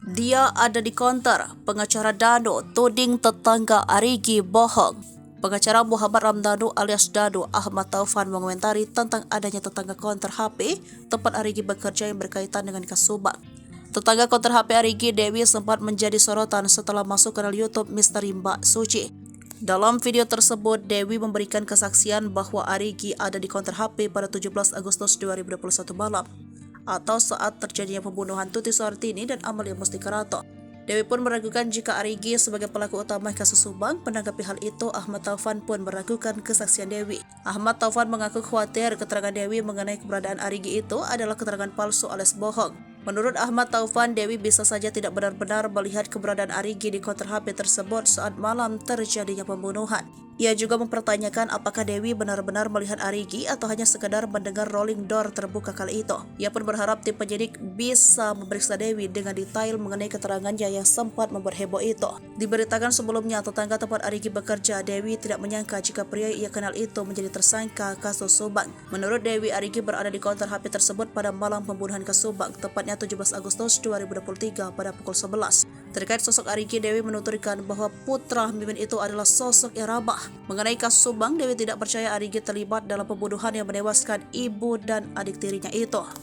Dia ada di konter. Pengacara Danu tuding tetangga Arigi bohong. Pengacara Muhammad Ramdhanu alias Danu Ahmad Taufan mengomentari tentang adanya tetangga konter HP tempat Arigi bekerja yang berkaitan dengan kasus Subang. Tetangga konter HP Arigi, Dewi, sempat menjadi sorotan setelah masuk kanal YouTube Misteri Mbak Suci. Dalam video tersebut, Dewi memberikan kesaksian bahwa Arigi ada di konter HP pada 17 Agustus 2021 malam, atau saat terjadinya pembunuhan Tuti Suhartini dan Amalia Mustikarato. Dewi pun meragukan jika Arigi sebagai pelaku utama kasus Subang. Menanggapi hal itu, Ahmad Taufan pun meragukan kesaksian Dewi. Ahmad Taufan mengaku khawatir keterangan Dewi mengenai keberadaan Arigi itu adalah keterangan palsu alias bohong. Menurut Ahmad Taufan, Dewi bisa saja tidak benar-benar melihat keberadaan Arigi di konter HP tersebut saat malam terjadinya pembunuhan. Ia juga mempertanyakan apakah Dewi benar-benar melihat Arigi atau hanya sekadar mendengar rolling door terbuka kali itu. Ia pun berharap tim penyidik bisa memeriksa Dewi dengan detail mengenai keterangannya yang sempat membuat heboh itu. Diberitakan sebelumnya, tetangga tempat Arigi bekerja, Dewi tidak menyangka jika pria ia kenal itu menjadi tersangka kasus Subang. Menurut Dewi, Arigi berada di konter HP tersebut pada malam pembunuhan ke Subang, tepatnya 17 Agustus 2023 pada pukul 11. Terkait sosok Arigi, Dewi menuturkan bahwa putra Mimin itu adalah sosok yang ramah. Mengenai kasus Subang, Dewi tidak percaya Arigi terlibat dalam pembunuhan yang menewaskan ibu dan adik tirinya itu.